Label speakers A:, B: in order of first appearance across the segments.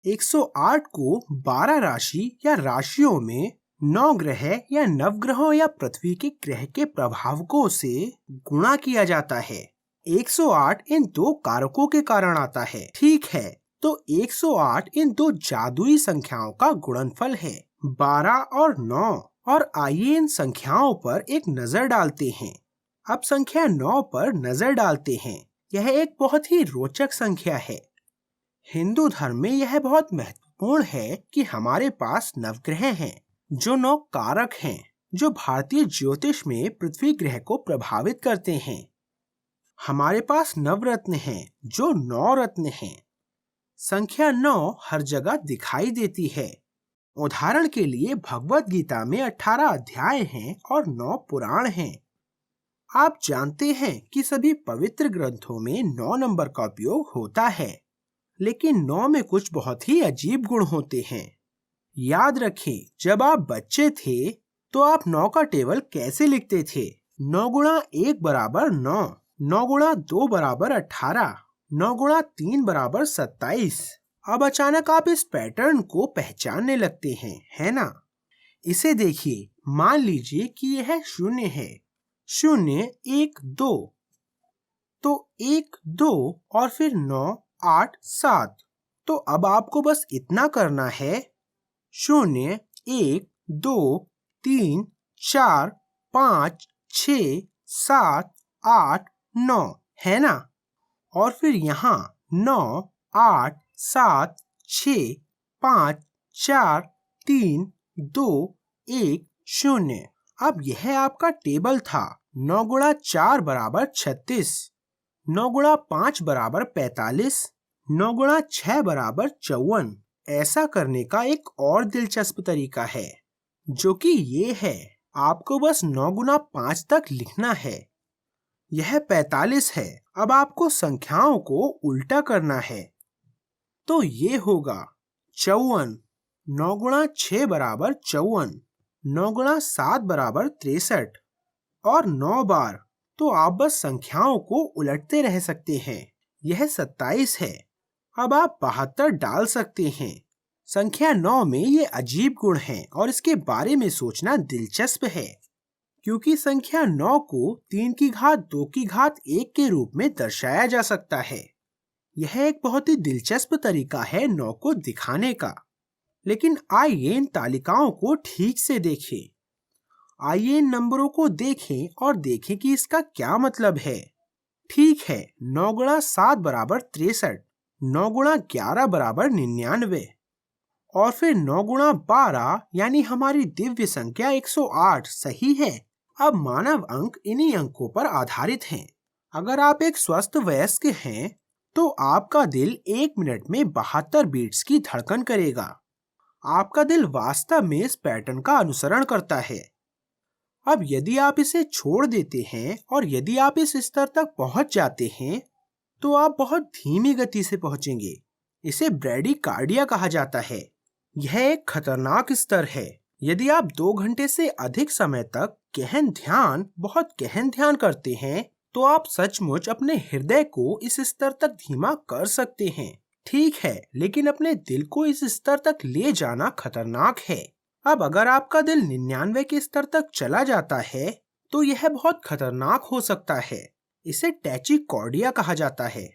A: 108 को 12 राशि या राशियों में 9 ग्रह या नवग्रहों या पृथ्वी के ग्रह के प्रभावकों से गुणा किया जाता है। 108 इन दो कारकों के कारण आता है। ठीक है, तो 108 इन दो जादुई संख्याओं का गुणनफल है, 12 और 9। और आइए इन संख्याओं पर एक नजर डालते हैं। अब संख्या 9 पर नजर डालते हैं। यह एक बहुत ही रोचक संख्या है। हिंदू धर्म में यह बहुत महत्वपूर्ण है कि हमारे पास नवग्रह हैं, जो 9 कारक हैं, जो भारतीय ज्योतिष में पृथ्वी ग्रह को प्रभावित करते हैं। हमारे पास नवरत्न हैं, जो 9 रत्न हैं। संख्या 9 हर जगह दिखाई देती है। उदाहरण के लिए भगवत गीता में 18 अध्याय हैं और 9 पुराण हैं। आप जानते हैं कि सभी पवित्र ग्रंथों में 9 नंबर का उपयोग होता है, लेकिन 9 में कुछ बहुत ही अजीब गुण होते हैं। याद रखें, जब आप बच्चे थे तो आप 9 का टेबल कैसे लिखते थे? 9 गुणा 1 बराबर 9, 9 गुणा 2 बराबर 18, 9 गुणा 3 बराबर 27। अब अचानक आप इस पैटर्न को पहचानने लगते हैं, है ना? इसे देखिए, मान लीजिए कि यह 0 है, 0 1 2, तो 1 2 और फिर 9 8 7। तो अब आपको बस इतना करना है, 0 1 2 3 4 5 6 7 8 9, है ना? और फिर यहाँ 9 8 7 6 5 4 3 2 1 0। अब यह आपका टेबल था। 9 गुणा 4 बराबर 36, 9 गुणा 5 बराबर 45, 9 गुणा 6 बराबर 54। ऐसा करने का एक और दिलचस्प तरीका है, जो कि ये है, आपको बस 9 गुणा 5 तक लिखना है। यह 45 है। अब आपको संख्याओं को उल्टा करना है, तो ये होगा 54। 9 गुणा 6 बराबर 54, 9 गुणा 7 बराबर 63 और 9 बार। तो आप बस संख्याओं को उलटते रह सकते हैं। यह 27 है। अब आप 72 डाल सकते हैं। संख्या 9 में ये अजीब गुण हैं और इसके बारे में सोचना दिलचस्प है, क्योंकि संख्या 9 को 3 की घात 2 की घात 1 के रूप में दर्शाया जा सकता है। यह एक बहुत ही दिलचस्प तरीका है 9 को दिखाने का। लेकिन आइए इन तालिकाओं को ठीक से देखें। आइए इन नंबरों को देखें और देखें कि इसका क्या मतलब है। ठीक है, 9 गुणा 7 बराबर 63, 9 गुणा 11 बराबर 99 और फिर 9 गुणा 12 यानी हमारी दिव्य संख्या 108 सही है। अब मानव अंक इन्हीं अंकों पर आधारित हैं। अगर आप एक स्वस्थ वयस्क हैं, तो आपका दिल 1 मिनट में 72 बीट्स की धड़कन करेगा। आपका दिल वास्तव में इस पैटर्न का अनुसरण करता है। अब यदि आप इसे छोड़ देते हैं और यदि आप इस स्तर तक पहुंच जाते हैं, तो आप बहुत धीमी गति से पहुंचेंगे। इसे ब्रैडीकार्डिया कहा जाता है। यह एक खतरनाक स्तर है। यदि आप 2 घंटे से अधिक समय तक बहुत गहन ध्यान करते हैं, तो आप सचमुच अपने हृदय को इस स्तर तक धीमा कर सकते हैं। ठीक है, लेकिन अपने दिल को इस स्तर तक ले जाना खतरनाक है। अब अगर आपका दिल 99 के स्तर तक चला जाता है, तो यह बहुत खतरनाक हो सकता है। इसे टैचिकार्डिया कहा जाता है।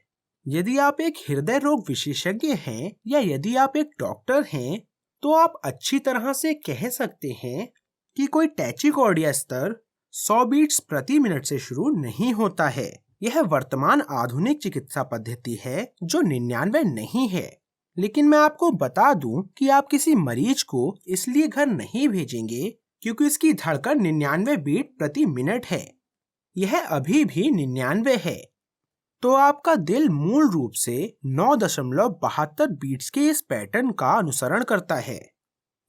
A: यदि आप एक हृदय रोग विशेषज्ञ हैं या यदि आप एक डॉक्टर हैं, तो आप अच्छी तरह से कह सकते हैं कि कोई टैचिकार्डिया स्तर 100 बीट्स प्रति मिनट से शुरू नहीं होता है। यह वर्तमान आधुनिक चिकित्सा पद्धति है जो 99 नहीं है। लेकिन मैं आपको बता दूं कि आप किसी मरीज को इसलिए घर नहीं भेजेंगे क्योंकि इसकी धड़कन 99 बीट प्रति मिनट है। यह अभी भी 99 है। तो आपका दिल मूल रूप से 9.72 बीट्स के इस पैटर्न का अनुसरण करता है।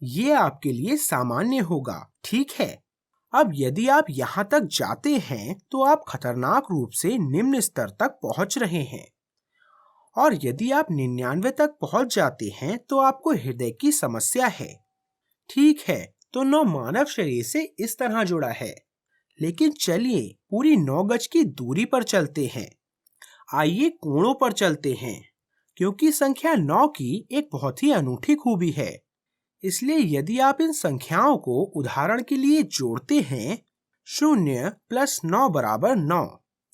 A: ये आपके लिए सामान्य होगा, ठीक है। अब यदि आप यहाँ तक जाते हैं तो आप खतरनाक रूप से निम्न स्तर तक पहुँच रहे हैं, और यदि आप 99 तक पहुँच जाते हैं तो आपको हृदय की समस्या है। ठीक है, तो 9 मानव शरीर से इस तरह जुड़ा है। लेकिन चलिए पूरी 9 गज की दूरी पर चलते हैं। आइए कोणों पर चलते हैं। क्योंकि संख्या 9 की एक बहुत ही अनूठी खूबी है। इसलिए यदि आप इन संख्याओं को उदाहरण के लिए जोड़ते हैं, 0 + 9 = 9,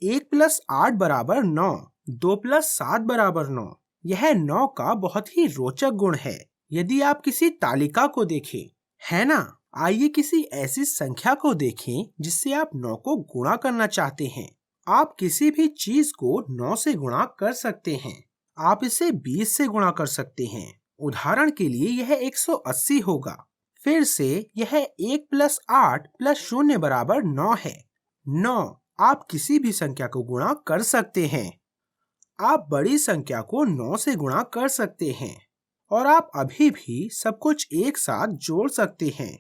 A: 1 + 8 = 9, 2 + 7 = 9। यह 9 का बहुत ही रोचक गुण है। यदि आप किसी तालिका को देखें, है ना? आइए किसी ऐसी संख्या को देखें जिससे आप 9 को गुणा करना चाहते हैं। आप किसी भी चीज को 9 से गुणा कर सकते हैं। आप इसे 20 से गुणा कर सकते हैं। उदाहरण के लिए यह 180 होगा। फिर से यह 1 + 8 + 0 = 9 है। 9 आप किसी भी संख्या को गुणा कर सकते हैं। आप बड़ी संख्या को 9 से गुणा कर सकते हैं और आप अभी भी सब कुछ एक साथ जोड़ सकते हैं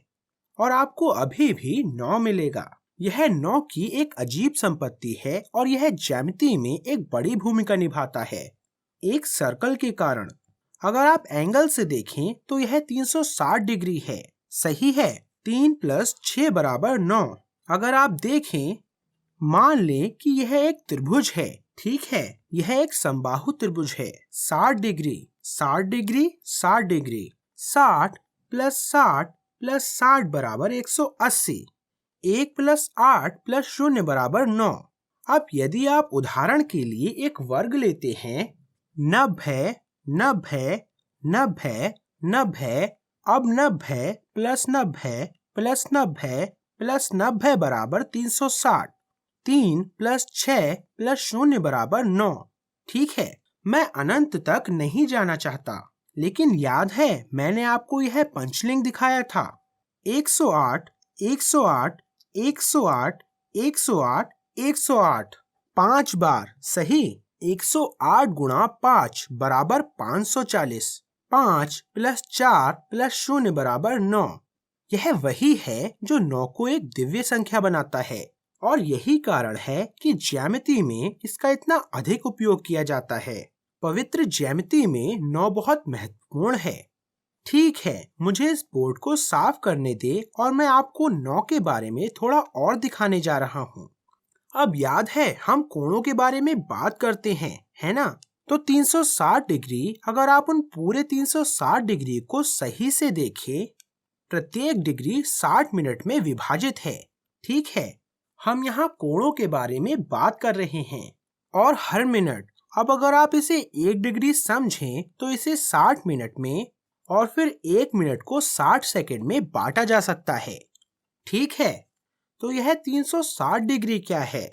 A: और आपको अभी भी 9 मिलेगा। यह 9 की एक अजीब संपत्ति है और यह ज्यामिति में एक बड़ी भूमिका निभाता है। एक सर्कल के कारण अगर आप एंगल से देखें तो यह 360 डिग्री है। सही है। 3 + 6 = 9। अगर आप देखें, मान लें कि यह एक त्रिभुज है। ठीक है, यह एक समबाहु त्रिभुज है। 60 डिग्री, 60 डिग्री, 60 डिग्री। 60 + 60 + 60 = 180। 1 + 8 + 0 = 9। अब यदि आप उदाहरण के लिए एक वर्ग लेते हैं, 90, 90, 90, 90, अब 90 + 90 + 90 + 90 = 360। 3 + 6 + 0 = 9। ठीक है, मैं अनंत तक नहीं जाना चाहता, लेकिन याद है मैंने आपको यह पंचलिंग दिखाया था। 108, 108, 108, 108, 108 5 बार। सही। 108 × 5 = 540। 5 + 4 + 0 = 9। यह वही है जो 9 को एक दिव्य संख्या बनाता है और यही कारण है कि ज्यामिति में इसका इतना अधिक उपयोग किया जाता है। पवित्र ज्यामिति में 9 बहुत महत्वपूर्ण है। ठीक है, मुझे इस बोर्ड को साफ करने दे और मैं आपको 9 के बारे में थोड़ा और दिखाने जा रहा हूँ। अब याद है हम कोणों के बारे में बात करते हैं, है ना? तो 360 डिग्री, अगर आप उन पूरे 360 डिग्री को सही से देखें, प्रत्येक डिग्री 60 मिनट में विभाजित है। ठीक है, हम यहाँ कोणों के बारे में बात कर रहे हैं और हर मिनट। अब अगर आप इसे 1 डिग्री समझें तो इसे 60 मिनट में और फिर 1 मिनट को 60 सेकंड में बांटा जा सकता है। ठीक है, तो यह 360 डिग्री क्या है?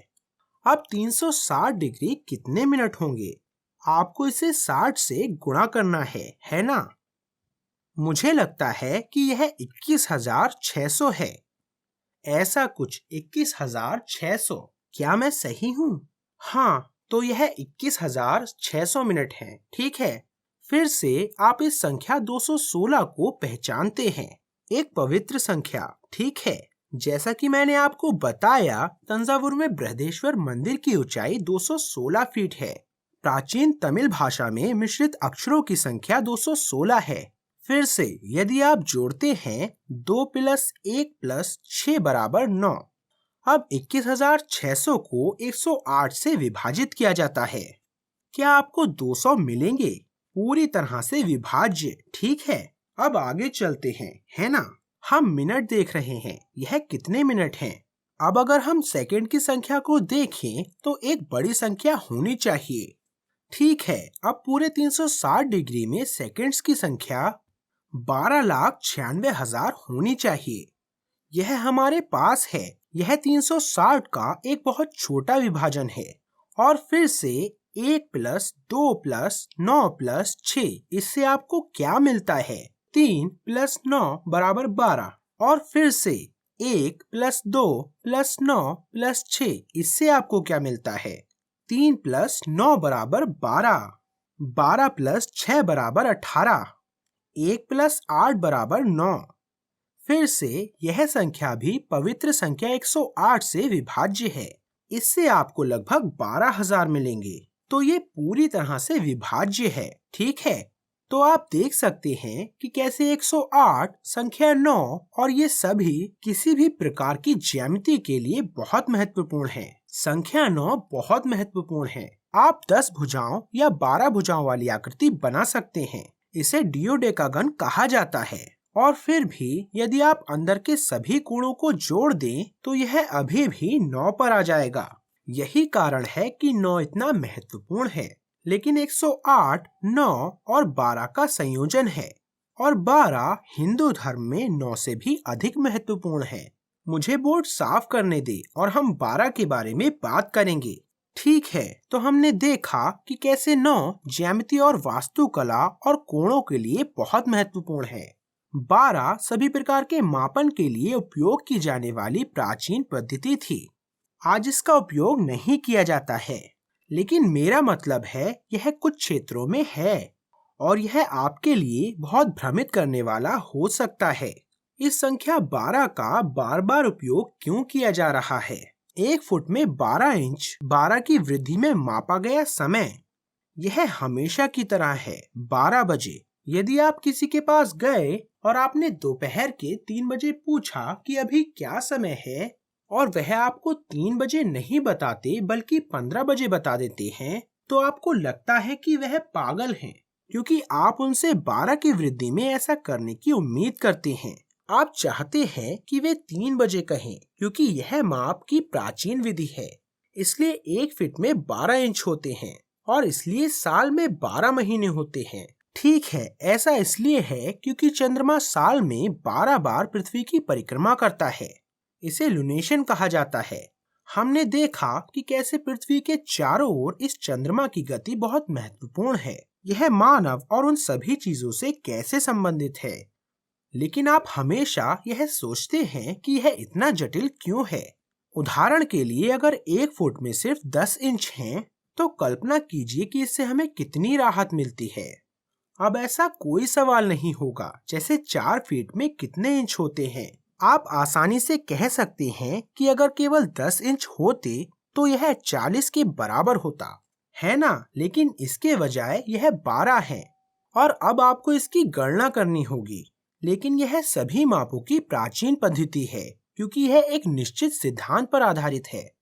A: अब 360 डिग्री कितने मिनट होंगे? आपको इसे 60 से गुणा करना है ना? मुझे लगता है कि यह 21,600 है। ऐसा कुछ, 21,600। क्या मैं सही हूँ? हाँ, तो यह 21,600 मिनट है। ठीक है, फिर से आप इस संख्या 216 को पहचानते हैं, एक पवित्र संख्या। ठीक है, जैसा कि मैंने आपको बताया, तंजावुर में बृहदेश्वर मंदिर की ऊंचाई 216 फीट है। प्राचीन तमिल भाषा में मिश्रित अक्षरों की संख्या 216 है। फिर से यदि आप जोड़ते हैं, 2 + 1 + 6 = 9। अब 21,600 को 108 से विभाजित किया जाता है। क्या आपको 200 मिलेंगे? पूरी तरह से विभाज्य। ठीक है, अब आगे चलते हैं, है ना? हम मिनट देख रहे हैं। यह कितने मिनट हैं? अब अगर हम सेकंड की संख्या को देखें तो एक बड़ी संख्या होनी चाहिए। ठीक है, अब पूरे 360 डिग्री में सेकंड्स की संख्या 12,96,000 होनी चाहिए। यह हमारे पास है। यह 360 का एक बहुत छोटा विभाजन है। और फिर से 1 + 2 + 9 + 6, इससे आपको क्या मिलता है? 3 + 9 = 12। और फिर से 1 + 2 + 9 + 6, इससे आपको क्या मिलता है? 3 + 9 = 12। 12 + 6 = 18। 1 + 8 = 9। फिर से यह संख्या भी पवित्र संख्या 108 से विभाज्य है। इससे आपको लगभग 12,000 मिलेंगे। तो ये पूरी तरह से विभाज्य है। ठीक है, तो आप देख सकते हैं कि कैसे 108, संख्या 9 और ये सभी किसी भी प्रकार की ज्यामिति के लिए बहुत महत्वपूर्ण है। संख्या 9 बहुत महत्वपूर्ण है। आप 10 भुजाओं या 12 भुजाओं वाली आकृति बना सकते हैं। इसे डिओडेकागन कहा जाता है। और फिर भी यदि आप अंदर के सभी कोणों को जोड़ दें तो यह अभी भी 9 पर आ जाएगा। यही कारण है कि 9 इतना महत्वपूर्ण है। लेकिन 108 9 और 12 का संयोजन है और 12 हिंदू धर्म में 9 से भी अधिक महत्वपूर्ण है। मुझे बोर्ड साफ करने दे और हम 12 के बारे में बात करेंगे। ठीक है, तो हमने देखा कि कैसे 9 ज्यामिति और वास्तुकला और कोणों के लिए बहुत महत्वपूर्ण है। 12 सभी प्रकार के मापन के लिए उपयोग की जाने वाली प्राचीन पद्धति थी। आज इसका उपयोग नहीं किया जाता है, लेकिन मेरा मतलब है यह कुछ क्षेत्रों में है और यह आपके लिए बहुत भ्रमित करने वाला हो सकता है। इस संख्या 12 का बार बार उपयोग क्यों किया जा रहा है? 1 फुट में 12 इंच 12 की वृद्धि में मापा गया समय, यह हमेशा की तरह है 12 बजे। यदि आप किसी के पास गए और आपने दोपहर के 3 बजे पूछा कि अभी क्या समय है और वह आपको 3 बजे नहीं बताते बल्कि 15 बजे बता देते हैं, तो आपको लगता है कि वह पागल हैं, क्योंकि आप उनसे 12 की वृद्धि में ऐसा करने की उम्मीद करते हैं। आप चाहते हैं कि वे 3 बजे कहें, क्योंकि यह माप की प्राचीन विधि है। इसलिए 1 फीट में 12 इंच होते हैं और इसलिए साल में 12 महीने होते हैं। ठीक है, ऐसा इसलिए है क्योंकि चंद्रमा साल में 12 बार पृथ्वी की परिक्रमा करता है। इसे लुनेशन कहा जाता है। हमने देखा कि कैसे पृथ्वी के चारों ओर इस चंद्रमा की गति बहुत महत्वपूर्ण है। यह मानव और उन सभी चीजों से कैसे संबंधित है। लेकिन आप हमेशा यह सोचते हैं कि यह इतना जटिल क्यों है। उदाहरण के लिए, अगर 1 फुट में सिर्फ 10 इंच हैं, तो कल्पना कीजिए कि इससे हमें कितनी राहत मिलती है। अब ऐसा कोई सवाल नहीं होगा जैसे 4 फीट में कितने इंच होते हैं। आप आसानी से कह सकते हैं कि अगर केवल 10 इंच होते तो यह 40 के बराबर होता, है ना? लेकिन इसके बजाय यह 12 है और अब आपको इसकी गणना करनी होगी। लेकिन यह सभी मापों की प्राचीन पद्धति है, क्योंकि यह एक निश्चित सिद्धांत पर आधारित है।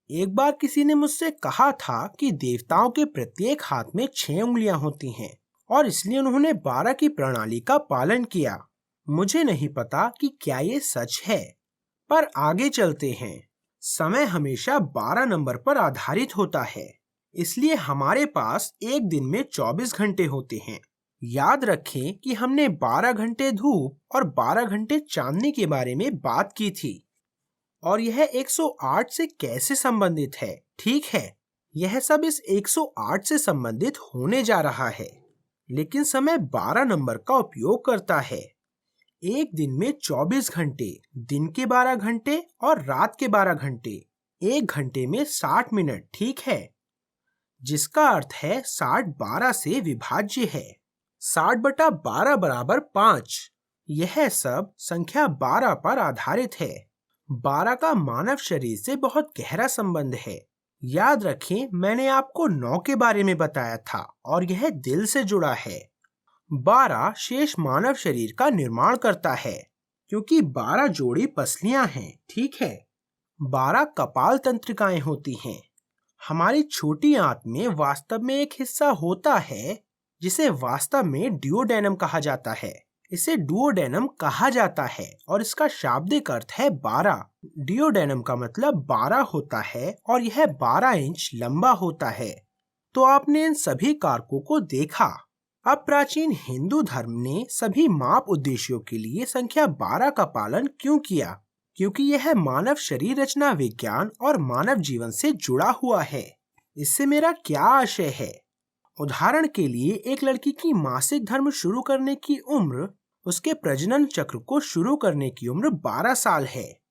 A: एक बार किसी ने मुझसे कहा था कि देवताओं के प्रत्येक हाथ में 6 उंगलियां होती हैं और इसलिए उन्होंने 12 की प्रणाली का पालन किया। मुझे नहीं पता कि क्या ये सच है, पर आगे चलते हैं। समय हमेशा 12 नंबर पर आधारित होता है, इसलिए हमारे पास एक दिन में 24 घंटे होते हैं। याद रखें कि हमने 12 घंटे धूप और 12 घंटे चांदनी के बारे में बात की थी और यह 108 से कैसे संबंधित है। ठीक है, यह सब इस 108 से संबंधित होने जा रहा है, लेकिन समय 12 नंबर का उपयोग करता है। एक दिन में 24 घंटे, दिन के 12 घंटे और रात के 12 घंटे, एक घंटे में 60 मिनट, ठीक है, जिसका अर्थ है 60 12 से विभाज्य है। 60 बटा 12 बराबर 5। यह सब संख्या 12 पर आधारित है। 12 का मानव शरीर से बहुत गहरा संबंध है। याद रखें, मैंने आपको 9 के बारे में बताया था और यह दिल से जुड़ा है। 12 शेष मानव शरीर का निर्माण करता है, क्योंकि 12 जोड़ी पसलियां हैं, ठीक है। 12 कपाल तंत्रिकाएं होती हैं। हमारी छोटी आंत में वास्तव में एक हिस्सा होता है जिसे वास्तव में डुओडेनम कहा जाता है। इसे डुओडेनम कहा जाता है और इसका शाब्दिक अर्थ है 12। डुओडेनम का मतलब 12 होता है और यह 12 इंच लंबा होता है। तो आपने इन सभी कारकों को देखा। अब प्राचीन हिंदू धर्म ने सभी माप उद्देश्यों के लिए संख्या 12 का पालन क्यों किया? क्योंकि यह मानव शरीर रचना विज्ञान और मानव जीवन से जुड़ा हुआ है। इससे मेरा क्या आशय है? उदाहरण के लिए, एक लड़की की मासिक धर्म शुरू करने की उम्र उसके प्रजनन चक्र को शुरू करने की उम्र 12 साल है।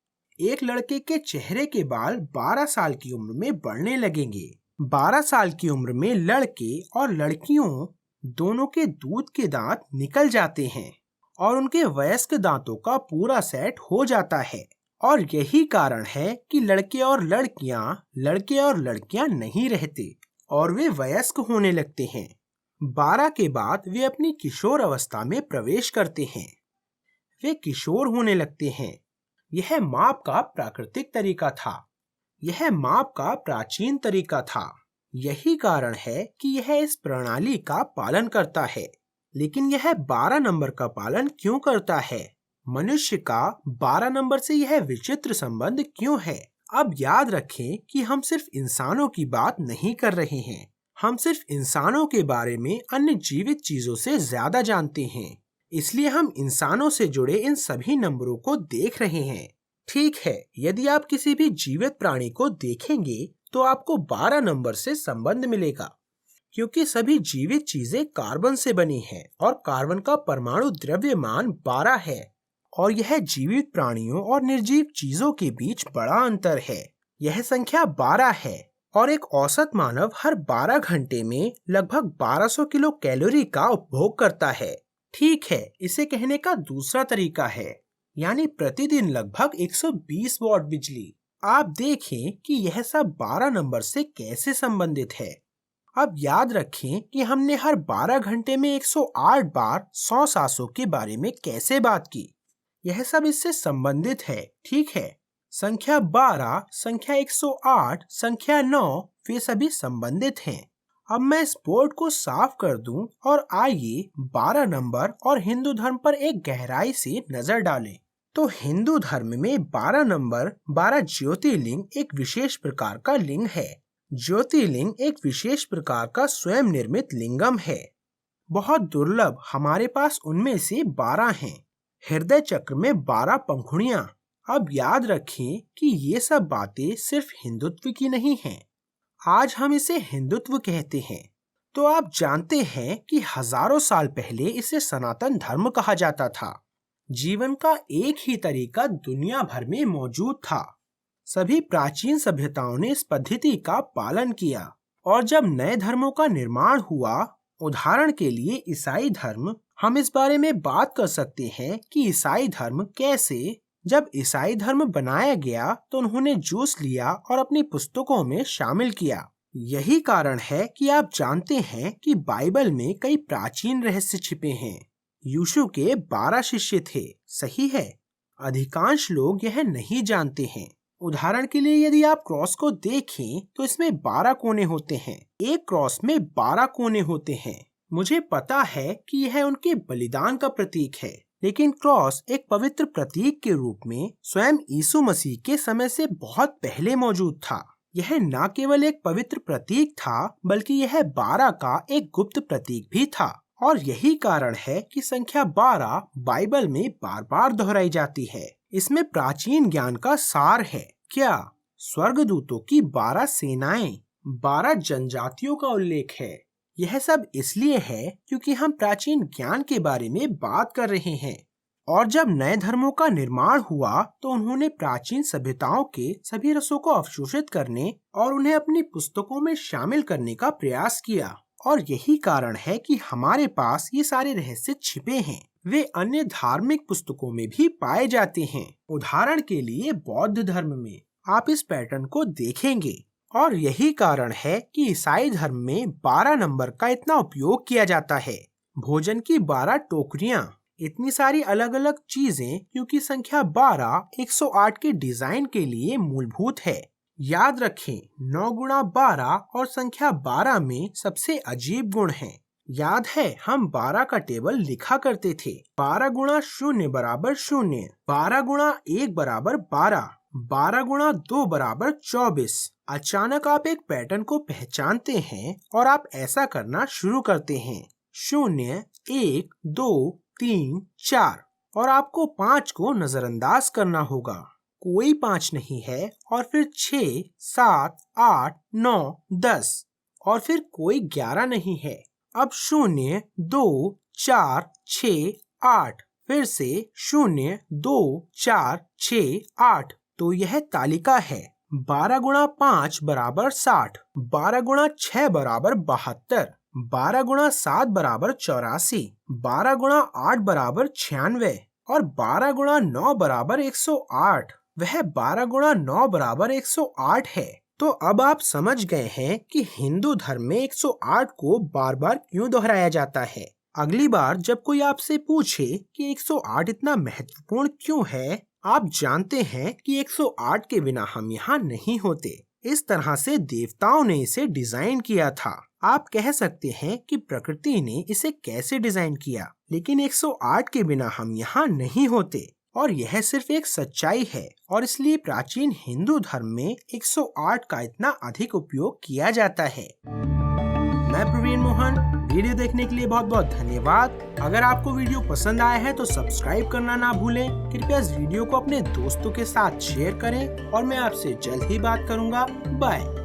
A: एक लड़के के चेहरे के बाल 12 साल की उम्र में बढ़ने लगेंगे। 12 साल की उम्र में लड़के और लड़कियों दोनों के दूध के दांत निकल जाते हैं और उनके वयस्क दांतों का पूरा सेट हो जाता है। और यही कारण है कि लड़के और लड़कियां नहीं रहते और वे वयस्क होने लगते हैं। 12 के बाद वे अपनी किशोर अवस्था में प्रवेश करते हैं। वे किशोर होने लगते हैं। यह माप का प्राकृतिक तरीका था। यह माप का प्राचीन तरीका था। यही कारण है कि यह इस प्रणाली का पालन करता है। लेकिन यह 12 नंबर का पालन क्यों करता है? मनुष्य का 12 नंबर से यह विचित्र संबंध क्यों है? अब याद रखें कि हम सिर्फ इंसानों की बात नहीं कर रहे हैं। हम सिर्फ इंसानों के बारे में अन्य जीवित चीजों से ज्यादा जानते हैं। इसलिए हम इंसानों से जुड़े इन सभी नंबरों को देख रहे हैं। ठीक है, यदि आप किसी भी जीवित प्राणी को देखेंगे तो आपको 12 नंबर से संबंध मिलेगा, क्योंकि सभी जीवित चीजें कार्बन से बनी हैं और कार्बन का परमाणु द्रव्यमान 12 है। और यह जीवित प्राणियों और निर्जीव चीजों के बीच बड़ा अंतर है। यह संख्या 12 है और एक औसत मानव हर 12 घंटे में लगभग 1200 किलो कैलोरी का उपभोग करता है। ठीक है, इसे कहने का दूसरा तरीका है, यानी प्रतिदिन लगभग 120 वॉट बिजली। आप देखें कि यह सब 12 नंबर से कैसे संबंधित है। अब याद रखें कि हमने हर 12 घंटे में 108 बार 100 सांसों के बारे में कैसे बात की। यह सब इससे संबंधित है, ठीक है। संख्या 12, संख्या 108, संख्या 9, वे सभी संबंधित हैं। अब मैं इस बोर्ड को साफ कर दूं और आइए 12 नंबर और हिंदू धर्म पर एक गहराई से नजर डालें। तो हिंदू धर्म में 12 नंबर 12 ज्योतिर्लिंग एक विशेष प्रकार का लिंग है। ज्योतिर्लिंग एक विशेष प्रकार का स्वयं निर्मित लिंगम है। बहुत दुर्लभ हमारे पास उनमें से 12 हैं। हृदय चक्र में 12 पंखुड़ियां। अब याद रखें कि ये सब बातें सिर्फ हिंदुत्व की नहीं हैं। आज हम इसे हिंदुत्व कहते हैं। तो आप जानते हैं कि हजारों साल पहले इसे सनातन धर्म कहा जाता था। जीवन का एक ही तरीका दुनिया भर में मौजूद था। सभी प्राचीन सभ्यताओं ने इस पद्धति का पालन किया और जब नए धर्मों का निर्माण हुआ, उदाहरण के लिए ईसाई धर्म, हम इस बारे में बात कर सकते हैं कि ईसाई धर्म कैसे, जब ईसाई धर्म बनाया गया तो उन्होंने जूस लिया और अपनी पुस्तकों में शामिल किया। यही कारण है कि आप जानते हैं कि बाइबल में कई प्राचीन रहस्य छिपे हैं। यीशु के 12 शिष्य थे, सही है। अधिकांश लोग यह नहीं जानते हैं। उदाहरण के लिए यदि आप क्रॉस को देखें तो इसमें 12 कोने होते हैं। एक क्रॉस में 12 कोने होते हैं। मुझे पता है कि यह उनके बलिदान का प्रतीक है, लेकिन क्रॉस एक पवित्र प्रतीक के रूप में स्वयं यीशु मसीह के समय से बहुत पहले मौजूद था। यह न केवल एक पवित्र प्रतीक था, बल्कि यह 12 का एक गुप्त प्रतीक भी था। और यही कारण है कि संख्या 12 बाइबल में बार बार दोहराई जाती है। इसमें प्राचीन ज्ञान का सार है। क्या स्वर्गदूतों की 12 सेनाएं, 12 जनजातियों का उल्लेख है? यह सब इसलिए है क्योंकि हम प्राचीन ज्ञान के बारे में बात कर रहे हैं। और जब नए धर्मों का निर्माण हुआ तो उन्होंने प्राचीन सभ्यताओं के सभी रसों को अवशोषित करने और उन्हें अपनी पुस्तकों में शामिल करने का प्रयास किया। और यही कारण है कि हमारे पास ये सारे रहस्य छिपे हैं। वे अन्य धार्मिक पुस्तकों में भी पाए जाते हैं। उदाहरण के लिए बौद्ध धर्म में आप इस पैटर्न को देखेंगे। और यही कारण है कि ईसाई धर्म में 12 नंबर का इतना उपयोग किया जाता है। भोजन की 12 टोकरियां, इतनी सारी अलग अलग चीजें, क्योंकि संख्या 12 108 के डिजाइन के लिए मूलभूत है। याद रखें, 9 गुणा 12 और संख्या 12 में सबसे अजीब गुण है। याद है, हम 12 का टेबल लिखा करते थे। 12 गुणा 0 बराबर 0, 12 गुणा 1 बराबर 12, 12 गुणा 2 बराबर 24। अचानक आप एक पैटर्न को पहचानते हैं और आप ऐसा करना शुरू करते हैं। 0, 1, 2, 3, 4 और आपको 5 को नजरअंदाज करना होगा। कोई 5 नहीं है। और फिर 6, 7, 8, 9, 10 और फिर कोई 11 नहीं है। अब 0, 2, 4, 6, 8, फिर से 0, 2, 4, 6, 8। तो यह तालिका है। 12 गुणा 5 बराबर 60, 12 गुणा 6 बराबर 72, 12 गुणा 7 बराबर 84, 12 गुणा 8 बराबर 96 और 12 गुणा 9 बराबर 108। वह 12 गुणा 9 बराबर 108 है। तो अब आप समझ गए हैं कि हिंदू धर्म में 108 को बार बार क्यों दोहराया जाता है। अगली बार जब कोई आपसे पूछे कि 108 इतना महत्वपूर्ण क्यों है, आप जानते हैं कि 108 के बिना हम यहाँ नहीं होते। इस तरह से देवताओं ने इसे डिजाइन किया था। आप कह सकते हैं कि प्रकृति ने इसे कैसे डिजाइन किया, लेकिन 108 के बिना हम यहाँ नहीं होते। और यह सिर्फ एक सच्चाई है और इसलिए प्राचीन हिंदू धर्म में 108 का इतना अधिक उपयोग किया जाता है। मैं प्रवीण मोहन, वीडियो देखने के लिए बहुत बहुत धन्यवाद। अगर आपको वीडियो पसंद आया है तो सब्सक्राइब करना ना भूलें। कृपया इस वीडियो को अपने दोस्तों के साथ शेयर करें और मैं आपसे जल्द ही बात करूंगा। बाय।